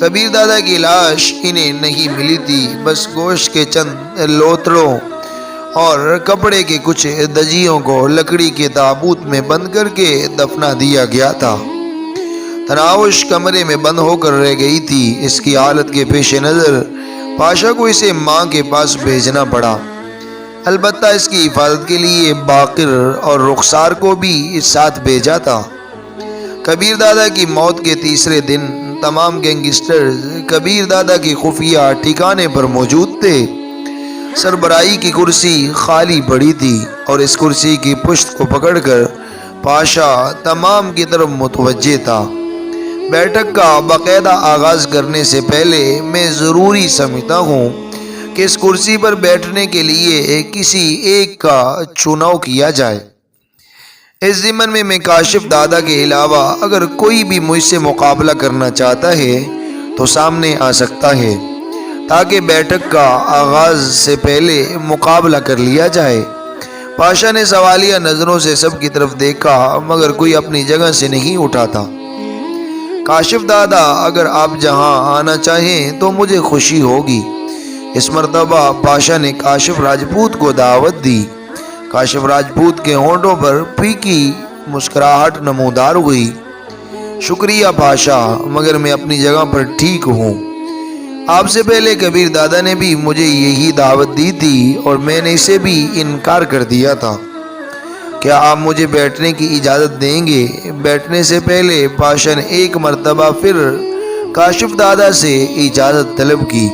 کبیر دادا کی لاش انہیں نہیں ملی تھی، بس گوشت کے چند لوتڑوں اور کپڑے کے کچھ دجیوں کو لکڑی کے تابوت میں بند کر کے دفنا دیا گیا تھا۔ تناوش کمرے میں بند ہو کر رہ گئی تھی۔ اس کی حالت کے پیش نظر پاشا کو اسے ماں کے پاس بھیجنا پڑا، البتہ اس کی حفاظت کے لیے باقر اور رخسار کو بھی ساتھ بھیجا تھا۔ کبیر دادا کی موت کے تیسرے دن تمام گینگسٹرز کبیر دادا کی خفیہ ٹھکانے پر موجود تھے۔ سربراہی کی کرسی خالی پڑی تھی اور اس کرسی کی پشت کو پکڑ کر پاشا تمام کی طرف متوجہ تھا۔ بیٹھک کا باقاعدہ آغاز کرنے سے پہلے میں ضروری سمجھتا ہوں کہ اس کرسی پر بیٹھنے کے لیے کسی ایک کا چناؤ کیا جائے۔ اس ضمن میں کاشف دادا کے علاوہ اگر کوئی بھی مجھ سے مقابلہ کرنا چاہتا ہے تو سامنے آ سکتا ہے، تاکہ بیٹھک کا آغاز سے پہلے مقابلہ کر لیا جائے۔ پاشا نے سوالیہ نظروں سے سب کی طرف دیکھا، مگر کوئی اپنی جگہ سے نہیں اٹھا تھا۔ کاشف دادا، اگر آپ جہاں آنا چاہیں تو مجھے خوشی ہوگی۔ اس مرتبہ پاشا نے کاشف راجپوت کو دعوت دی۔ کاشف راجپوت کے ہونٹوں پر پھیکی مسکراہٹ نمودار ہوئی۔ شکریہ پاشا، مگر میں اپنی جگہ پر ٹھیک ہوں۔ آپ سے پہلے کبیر دادا نے بھی مجھے یہی دعوت دی تھی اور میں نے اسے بھی انکار کر دیا تھا۔ کیا آپ مجھے بیٹھنے کی اجازت دیں گے؟ بیٹھنے سے پہلے پاشا نے ایک مرتبہ پھر کاشف دادا سے اجازت طلب کی۔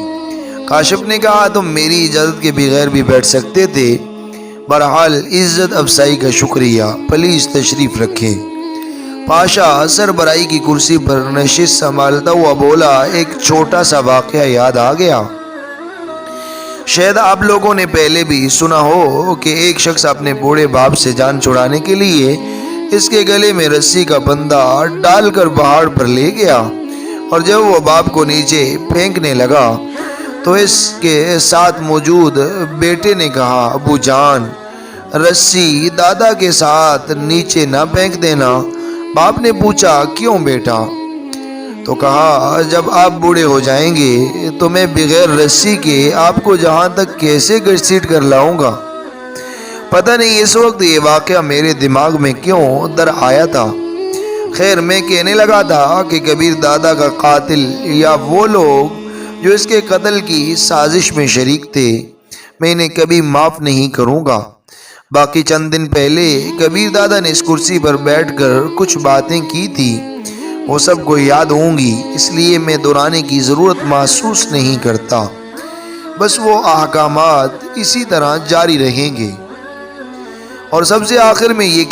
کاشف نے کہا، تم میری اجازت کے بغیر بھی بیٹھ سکتے تھے۔ بہرحال عزت افزائی کا شکریہ، پلیز تشریف رکھیں۔ پاشا سربراہی کی کرسی پر نشست سنبھالتا ہوا بولا، ایک چھوٹا سا واقعہ یاد آ گیا۔ شاید آپ لوگوں نے پہلے بھی سنا ہو کہ ایک شخص اپنے بوڑھے باپ سے جان چھڑانے کے لیے اس کے گلے میں رسی کا بندہ ڈال کر پہاڑ پر لے گیا، اور جب وہ باپ کو نیچے پھینکنے لگا تو اس کے ساتھ موجود بیٹے نے کہا، ابو جان، رسی دادا کے ساتھ نیچے نہ پھینک دینا۔ باپ نے پوچھا، کیوں بیٹا؟ تو کہا، جب آپ بوڑھے ہو جائیں گے تو میں بغیر رسی کے آپ کو جہاں تک کیسے گھسیٹ کر لاؤں گا؟ پتہ نہیں اس وقت یہ واقعہ میرے دماغ میں کیوں در آیا تھا۔ خیر، میں کہنے لگا تھا کہ کبیر دادا کا قاتل یا وہ لوگ جو اس کے قتل کی سازش میں شریک تھے، میں انہیں کبھی معاف نہیں کروں گا۔ باقی چند دن پہلے کبیر دادا نے اس کرسی پر بیٹھ کر کچھ باتیں کی تھی، وہ سب کو یاد ہوں گی، اس لیے میں دہرانے کی ضرورت محسوس نہیں کرتا۔ بس وہ احکامات اسی طرح جاری رہیں گے۔ اور سب سے آخر میں یہ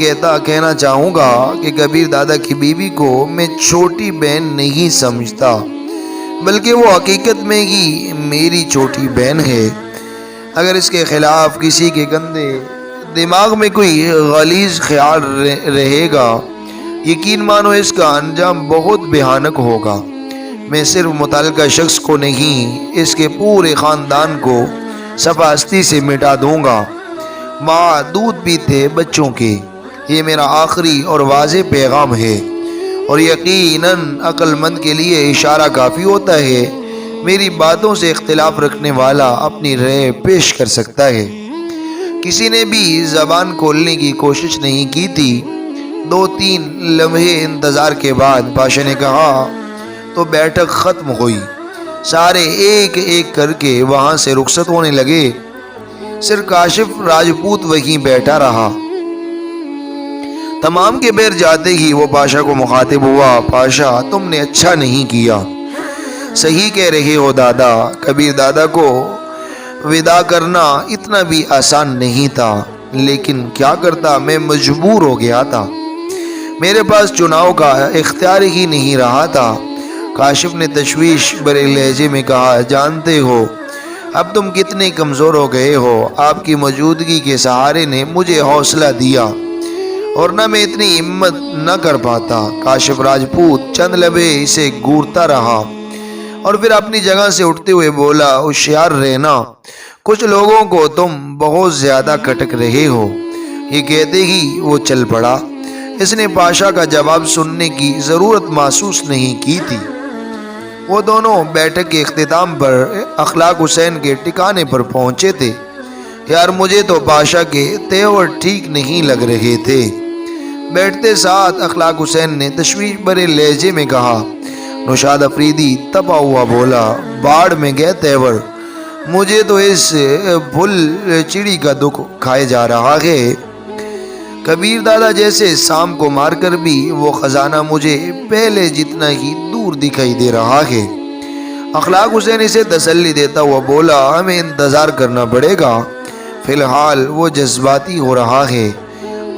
کہنا چاہوں گا کہ کبیر دادا کی بیوی کو میں چھوٹی بہن نہیں سمجھتا، بلکہ وہ حقیقت میں ہی میری چھوٹی بہن ہے۔ اگر اس کے خلاف کسی کے گندے دماغ میں کوئی غلیظ خیال رہے گا، یقین مانو اس کا انجام بہت بھیانک ہوگا۔ میں صرف متعلقہ شخص کو نہیں، اس کے پورے خاندان کو صفاستی سے مٹا دوں گا۔ ماں دودھ پیتے بچوں کے، یہ میرا آخری اور واضح پیغام ہے، اور یقیناً عقل مند کے لیے اشارہ کافی ہوتا ہے۔ میری باتوں سے اختلاف رکھنے والا اپنی رائے پیش کر سکتا ہے۔ کسی نے بھی زبان کھولنے کی کوشش نہیں کی تھی۔ 2-3 لمحے انتظار کے بعد پاشا نے کہا تو بیٹھک ختم ہوئی۔ سارے ایک ایک کر کے وہاں سے رخصت ہونے لگے، صرف کاشف راجپوت وہیں بیٹھا رہا۔ تمام کے بیر جاتے ہی وہ پاشا کو مخاطب ہوا، پاشا، تم نے اچھا نہیں کیا۔ صحیح کہہ رہے ہو دادا، کبیر دادا کو وداع کرنا اتنا بھی آسان نہیں تھا، لیکن کیا کرتا، میں مجبور ہو گیا تھا، میرے پاس چناؤ کا اختیار ہی نہیں رہا تھا۔ کاشف نے تشویش بھرے لہجے میں کہا، جانتے ہو اب تم کتنے کمزور ہو گئے ہو۔ آپ کی موجودگی کے سہارے نے مجھے حوصلہ دیا، اور نہ میں اتنی ہمت نہ کر پاتا۔ کاشف راجپوت چند لمحے اسے گورتا رہا اور پھر اپنی جگہ سے اٹھتے ہوئے بولا، ہوشیار رہنا، کچھ لوگوں کو تم بہت زیادہ کٹک رہے ہو۔ یہ کہتے ہی وہ چل پڑا۔ اس نے پاشا کا جواب سننے کی ضرورت محسوس نہیں کی تھی۔ وہ دونوں بیٹھک کے اختتام پر اخلاق حسین کے ٹھکانے پر پہنچے تھے۔ یار مجھے تو پاشا کے تیور ٹھیک نہیں لگ رہے تھے۔ بیٹھتے ساتھ اخلاق حسین نے تشویش بھرے لہجے میں کہا۔ نوشاد افریدی تپا ہوا بولا، باڑ میں گئے تیور، مجھے تو اس بھل چڑی کا دکھ کھائے جا رہا ہے۔ کبیر دادا جیسے سام کو مار کر بھی وہ خزانہ مجھے پہلے جتنا ہی دور دکھائی دے رہا ہے۔ اخلاق حسین اسے تسلی دیتا ہوا بولا، ہمیں انتظار کرنا پڑے گا، فی الحال وہ جذباتی ہو رہا ہے،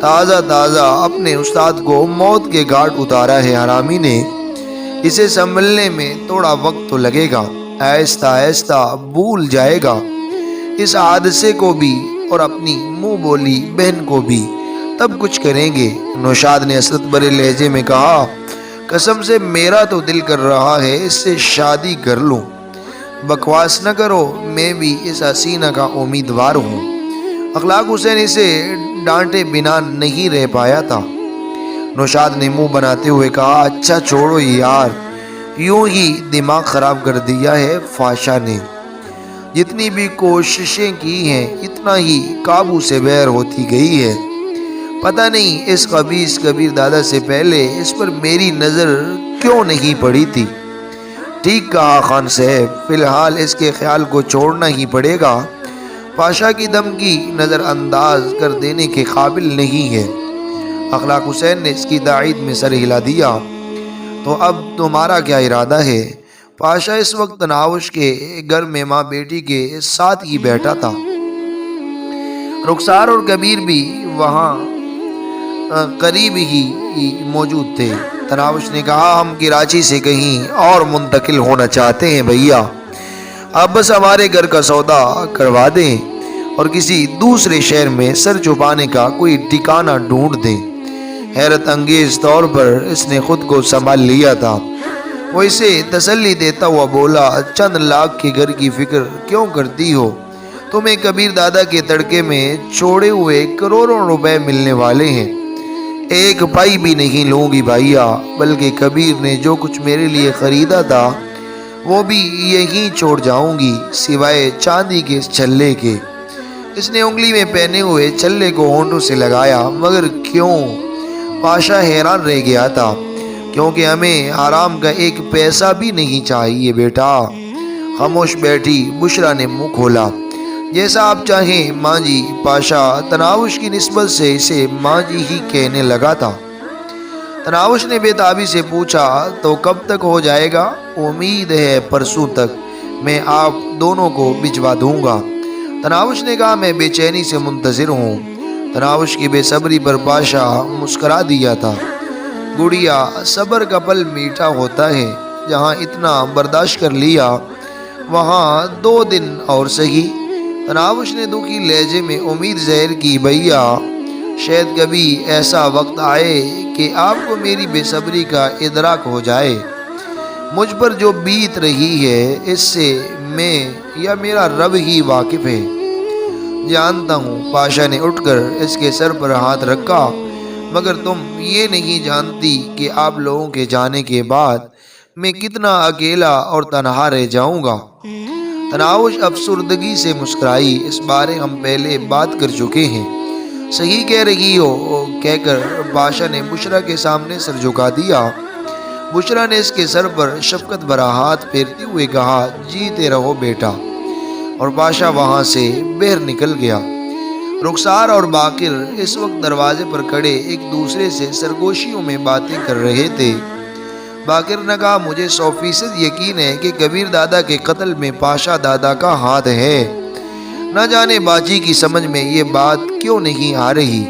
تازہ تازہ اپنے استاد کو موت کے گھاٹ اتارا ہے، حرامی نے، اسے سنبھلنے میں تھوڑا وقت تو لگے گا، آہستہ آہستہ بھول جائے گا اس حادثے کو بھی اور اپنی منہ بولی بہن کو بھی، تب کچھ کریں گے۔ نوشاد نے حسرت بھرے لہجے میں کہا، قسم سے میرا تو دل کر رہا ہے اس سے شادی کر لوں۔ بکواس نہ کرو، میں بھی اس حسینہ کا امیدوار ہوں۔ اخلاق حسین اسے ڈانٹے بنا نہیں رہ پایا تھا۔ نوشاد نے منہ بناتے ہوئے کہا، اچھا چھوڑو یار، یوں ہی دماغ خراب کر دیا ہے فاشا نے، جتنی بھی کوششیں کی ہیں اتنا ہی قابو سے بہر ہوتی گئی ہے، پتہ نہیں اس خبیث کبیر دادا سے پہلے اس پر میری نظر کیوں نہیں پڑی تھی۔ ٹھیک کہا خان صاحب، فی الحال اس کے خیال کو چھوڑنا ہی پڑے گا، پاشا کی دھمکی نظر انداز کر دینے کے قابل نہیں ہے۔ اخلاق حسین نے اس کی تائید میں سر ہلا دیا۔ تو اب تمہارا کیا ارادہ ہے؟ پاشا اس وقت تناوش کے گھر میں ماں بیٹی کے ساتھ ہی بیٹھا تھا۔ رخسار اور کبیر بھی وہاں قریب ہی موجود تھے۔ تناوش نے کہا، ہم کراچی سے کہیں اور منتقل ہونا چاہتے ہیں بھیا، آپ بس ہمارے گھر کا سودا کروا دیں اور کسی دوسرے شہر میں سر چھپانے کا کوئی ٹھکانہ ڈھونڈ دیں۔ حیرت انگیز طور پر اس نے خود کو سنبھال لیا تھا۔ وہ اسے تسلی دیتا ہوا بولا، چند لاکھ کے گھر کی فکر کیوں کرتی ہو؟ تمہیں کبیر دادا کے تڑکے میں چھوڑے ہوئے کروڑوں روپے ملنے والے ہیں، ایک پائی بھی نہیں لوں گی بھائیا، بلکہ کبیر نے جو کچھ میرے لیے خریدا تھا وہ بھی یہیں چھوڑ جاؤں گی، سوائے چاندی کے چھلے کے۔ اس نے انگلی میں پہنے ہوئے چھلے کو ہونٹوں سے لگایا۔ مگر کیوں؟ پاشا حیران رہ گیا تھا۔ کیونکہ ہمیں حرام کا ایک پیسہ بھی نہیں چاہیے بیٹا۔ خاموش بیٹھی بشرا نے منہ کھولا۔ جیسا آپ چاہیں ماں جی۔ پاشا تناوش کی نسبت سے اسے ماں جی ہی کہنے لگا تھا۔ تناوش نے بے تابی سے پوچھا، تو کب تک ہو جائے گا؟ امید ہے پرسوں تک میں آپ دونوں کو بھجوا دوں گا۔ تناوش نے کہا، میں بے چینی سے منتظر ہوں۔ تناوش کی بے صبری پر پاشا مسکرا دیا تھا۔ گڑیا، صبر کا پھل میٹھا ہوتا ہے، جہاں اتنا برداشت کر لیا وہاں 2 دن اور سہی۔ تناوش نے دکھی لہجے میں امید ظاہر کی، بھیا شاید کبھی ایسا وقت آئے کہ آپ کو میری بے صبری کا ادراک ہو جائے۔ مجھ پر جو بیت رہی ہے اس سے میں یا میرا رب ہی واقف ہے۔ جانتا ہوں۔ پاشا نے اٹھ کر اس کے سر پر ہاتھ رکھا، مگر تم یہ نہیں جانتی کہ آپ لوگوں کے جانے کے بعد میں کتنا اکیلا اور تنہا رہ جاؤں گا۔ تناوش افسردگی سے مسکرائی، اس بارے ہم پہلے بات کر چکے ہیں۔ صحیح کہہ رہی ہو، کہہ کر پاشا نے بشرا کے سامنے سر جھکا دیا۔ بشرا نے اس کے سر پر شفقت بھرا ہاتھ پھیرتے ہوئے کہا، جیتے رہو بیٹا، اور پاشا وہاں سے باہر نکل گیا۔ رخسار اور باقر اس وقت دروازے پر کھڑے ایک دوسرے سے سرگوشیوں میں باتیں کر رہے تھے۔ باقر نے کہا، مجھے 100% یقین ہے کہ کبیر دادا کے قتل میں پاشا دادا کا ہاتھ ہے، نہ جانے باجی کی سمجھ میں یہ بات کیوں نہیں آ رہی۔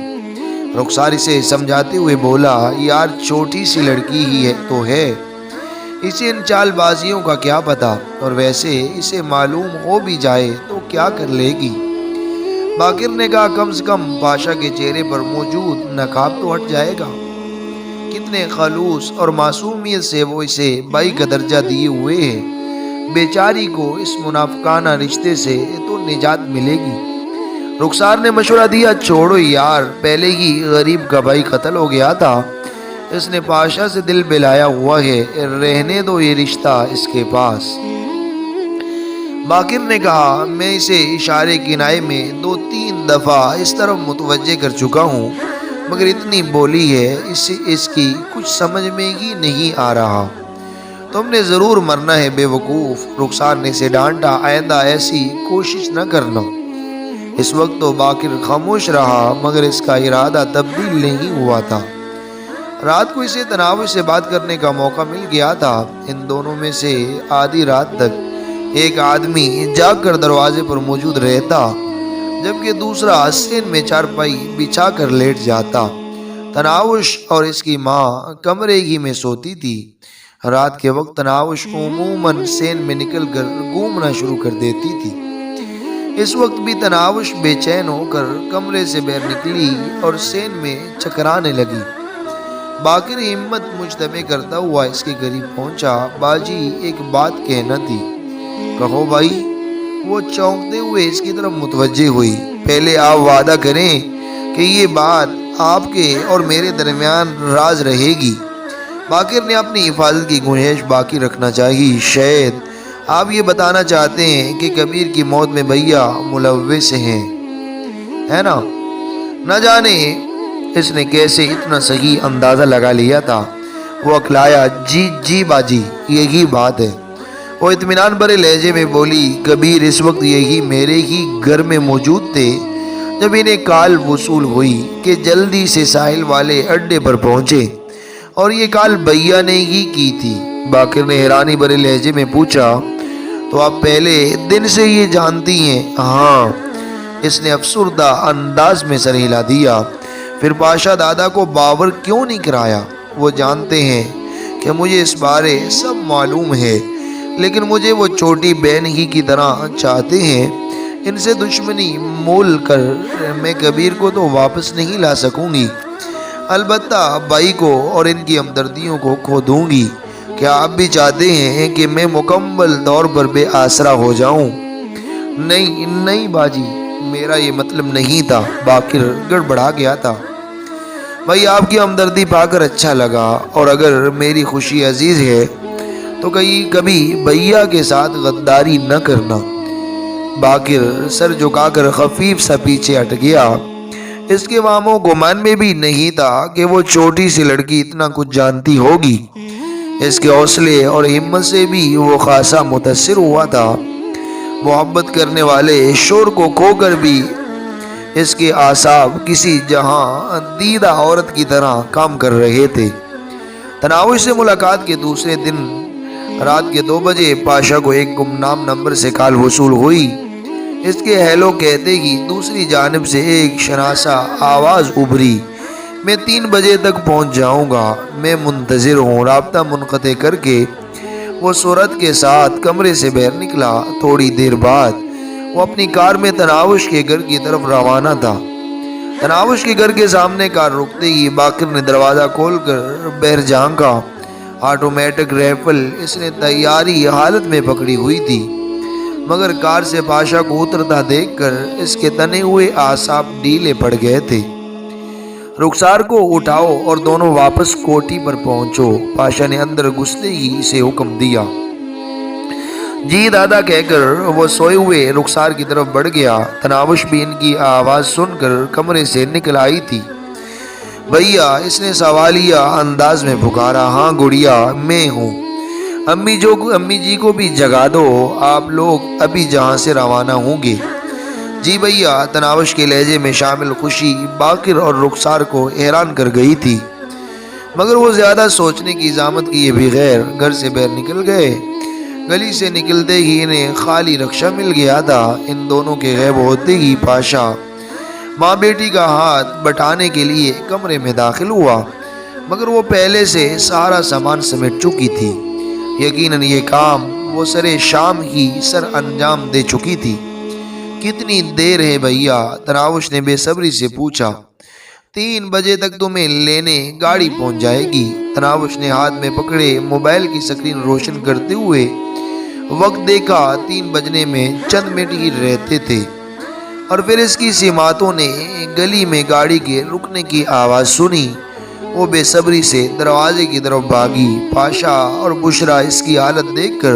رخسار اسے سمجھاتے ہوئے بولا، یار چھوٹی سی لڑکی ہی ہے تو ہے، اسے ان چال بازیوں کا کیا پتا، اور ویسے اسے معلوم ہو بھی جائے تو کیا کر لے گی۔ باقر نے کہا، کم سے کم پاشا کے چہرے پر موجود نقاب تو ہٹ جائے گا۔ کتنے خلوص اور معصومیت سے وہ اسے بھائی کا درجہ دیے ہوئے ہیں، بیچاری کو اس منافقانہ رشتے سے تو نجات ملے گی۔ رخسار نے مشورہ دیا، چھوڑو یار، پہلے ہی غریب کا بھائی قتل ہو گیا تھا، اس نے پاشا سے دل بلایا ہوا ہے، رہنے دو یہ رشتہ اس کے پاس۔ باقر نے کہا میں اسے اشارے کنائے میں 2-3 دفعہ اس طرف متوجہ کر چکا ہوں، مگر اتنی بولی ہے اس کی کچھ سمجھ میں ہی نہیں آ رہا۔ تم نے ضرور مرنا ہے بے وقوف، رخسار نے اسے ڈانٹا، آئندہ ایسی کوشش نہ کرنا۔ اس وقت تو باقر خاموش رہا، مگر اس کا ارادہ تبدیل نہیں ہوا تھا۔ رات کو اسے تناوش سے بات کرنے کا موقع مل گیا تھا۔ ان دونوں میں سے آدھی رات تک ایک آدمی جاگ کر دروازے پر موجود رہتا، جبکہ دوسرا سین میں چارپائی بچھا کر لیٹ جاتا۔ تناوش اور اس کی ماں کمرے ہی میں سوتی تھی۔ رات کے وقت تناوش عموماً سین میں نکل کر گھومنا شروع کر دیتی تھی۔ اس وقت بھی تناوش بے چین ہو کر کمرے سے باہر نکلی اور سین میں چکرانے لگی۔ باقر ہمت مجتمع کرتا ہوا اس کے قریب پہنچا۔ باجی ایک بات کہنا تھی۔ کہو بھائی۔ وہ چونکتے ہوئے اس کی طرف متوجہ ہوئی۔ پہلے آپ وعدہ کریں کہ یہ بات آپ کے اور میرے درمیان راز رہے گی۔ باقر نے اپنی حفاظت کی گنجائش باقی رکھنا چاہی۔ شاید آپ یہ بتانا چاہتے ہیں کہ کبیر کی موت میں بھیا ملوث ہیں، ہے نا؟ نہ جانے اس نے کیسے اتنا صحیح اندازہ لگا لیا تھا۔ وہ اکلایا، جی باجی یہی بات ہے۔ وہ اطمینان بھرے لہجے میں بولی، کبیر اس وقت یہی میرے ہی گھر میں موجود تھے جب انہیں کال وصول ہوئی کہ جلدی سے ساحل والے اڈے پر پہنچے، اور یہ کال بھیا نے ہی کی تھی۔ باقر نے حیرانی بھرے لہجے میں پوچھا، تو آپ پہلے دن سے یہ جانتی ہیں؟ ہاں، اس نے افسردہ انداز میں سر ہلا دیا۔ پھر پاشا دادا کو باور کیوں نہیں کرایا؟ وہ جانتے ہیں کہ مجھے اس بارے سب معلوم ہے، لیکن مجھے وہ چھوٹی بہن ہی کی طرح چاہتے ہیں۔ ان سے دشمنی مول کر میں کبیر کو تو واپس نہیں لا سکوں گی، البتہ بھائی کو اور ان کی ہمدردیوں کو کھو دوں گی۔ کیا آپ بھی چاہتے ہیں کہ میں مکمل طور پر بے آسرا ہو جاؤں؟ نہیں باجی، میرا یہ مطلب نہیں تھا۔ باقر گڑبڑا گیا تھا۔ بھائی آپ کی ہمدردی پا کر اچھا لگا، اور اگر میری خوشی عزیز ہے تو کبھی بھیا کے ساتھ غداری نہ کرنا۔ باقر سر جھکا کر خفیف سا پیچھے ہٹ گیا۔ اس کے وام و گمان میں بھی نہیں تھا کہ وہ چھوٹی سی لڑکی اتنا کچھ جانتی ہوگی۔ اس کے حوصلے اور ہمت سے بھی وہ خاصا متاثر ہوا تھا۔ محبت کرنے والے شور کو کھو کر بھی اس کے اعصاب کسی جہاں دیدہ عورت کی طرح کام کر رہے تھے۔ تناوش سے ملاقات کے دوسرے دن رات کے 2 بجے پاشا کو ایک گمنام نمبر سے کال وصول ہوئی۔ اس کے ہیلو کہتے ہی دوسری جانب سے ایک شناسا آواز ابھری، میں 3 بجے تک پہنچ جاؤں گا، میں منتظر ہوں۔ رابطہ منقطع کر کے وہ صورت کے ساتھ کمرے سے باہر نکلا۔ تھوڑی دیر بعد وہ اپنی کار میں تناوش کے گھر کی طرف روانہ تھا۔ تناوش کے گھر کے سامنے کار رکتے ہی باقر نے دروازہ کھول کر باہر جھانکا۔ آٹومیٹک رائفل اس نے تیاری حالت میں پکڑی ہوئی تھی، مگر کار سے پاشا کو اترتا دیکھ کر اس کے تنے ہوئے اعصاب ڈھیلے پڑ گئے تھے۔ رخسار کو اٹھاؤ اور دونوں واپس کوٹھی پر پہنچو، پاشا نے اندر گھستے ہی اسے حکم دیا۔ جی دادا کہہ کر وہ سوئے ہوئے رخسار کی طرف بڑھ گیا۔ تناوش بھی ان کی آواز سن کر کمرے سے نکل آئی تھی۔ بھیا، اس نے سوالیہ انداز میں پکارا۔ ہاں گڑیا، میں ہوں۔ امی جی کو بھی جگا دو، آپ لوگ ابھی جہاں سے روانہ ہوں گے۔ جی بھیا، تناوش کے لہجے میں شامل خوشی باقر اور رخسار کو حیران کر گئی تھی، مگر وہ زیادہ سوچنے کی زحمت کیے بغیر گھر سے باہر نکل گئے۔ گلی سے نکلتے ہی انہیں خالی رکشہ مل گیا تھا۔ ان دونوں کے غائب ہوتے ہی پاشا ماں بیٹی کا ہاتھ بٹانے کے لیے کمرے میں داخل ہوا، مگر وہ پہلے سے سارا سامان سمیٹ چکی تھی۔ یقیناً یہ کام وہ سرے شام ہی سر انجام دے چکی تھی۔ کتنی دیر ہے بھیا؟ تناوش نے بے صبری سے پوچھا۔ 3 بجے تک تمہیں لینے گاڑی پہنچ جائے گی۔ تناوش نے ہاتھ میں پکڑے موبائل کی سکرین روشن کرتے ہوئے وقت دیکھا۔ 3 بجنے میں چند منٹ ہی رہتے تھے، اور پھر اس کی سماعتوں نے گلی میں گاڑی کے رکنے کی آواز سنی۔ وہ بے صبری سے دروازے کی طرف بھاگی۔ پاشا اور بشرا اس کی حالت دیکھ کر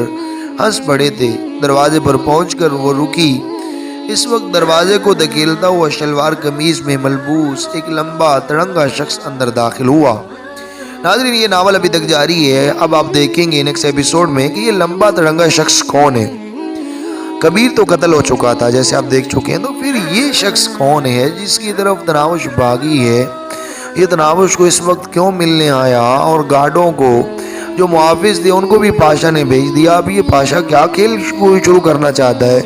ہنس پڑے تھے۔ دروازے پر پہنچ کر وہ رکی۔ اس وقت دروازے کو دھکیلتا ہوا شلوار قمیض میں ملبوس ایک لمبا تڑنگا شخص اندر داخل ہوا۔ ناظرین، یہ ناول ابھی تک جاری ہے۔ اب آپ دیکھیں گے نیکسٹ ایپیسوڈ میں کہ یہ لمبا تڑنگا شخص کون ہے۔ کبیر تو قتل ہو چکا تھا جیسے آپ دیکھ چکے ہیں، تو پھر یہ شخص کون ہے جس کی طرف تناوش بھاگی ہے؟ یہ تناوش کو اس وقت کیوں ملنے آیا؟ اور گارڈوں کو جو محافظ تھے ان کو بھی پاشا نے بھیج دیا۔ اب یہ پاشا کیا کھیل شروع کرنا چاہتا ہے؟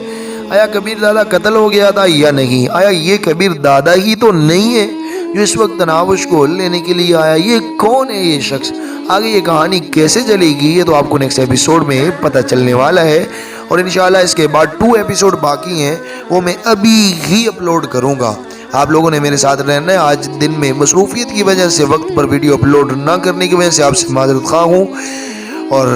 آیا کبیر دادا قتل ہو گیا تھا یا نہیں؟ آیا یہ کبیر دادا ہی تو نہیں ہے جو اس وقت تناوش کو لینے کے لیے آیا؟ یہ کون ہے یہ شخص؟ آگے یہ کہانی کیسے چلے گی یہ تو آپ کو نیکسٹ ایپیسوڈ میں پتہ چلنے والا ہے، اور انشاءاللہ اس کے بعد 2 ایپیسوڈ باقی ہیں، وہ میں ابھی ہی اپلوڈ کروں گا۔ آپ لوگوں نے میرے ساتھ رہنا ہے۔ آج دن میں مصروفیت کی وجہ سے، وقت پر ویڈیو اپلوڈ نہ کرنے کی وجہ سے آپ سے معذرت خواہ ہوں، اور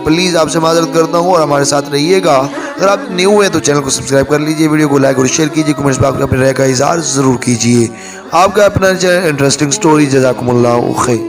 پلیز آپ سے معذرت کرتا ہوں، اور ہمارے ساتھ رہیے گا۔ اگر آپ نیو ہیں تو چینل کو سبسکرائب کر لیجئے، ویڈیو کو لائک اور شیئر کیجئے، کمنٹس باکس میں اپنی رائے کا اظہار ضرور کیجئے۔ آپ کا اپنا انٹرسٹنگ سٹوری۔ جزاکم اللہ خیر۔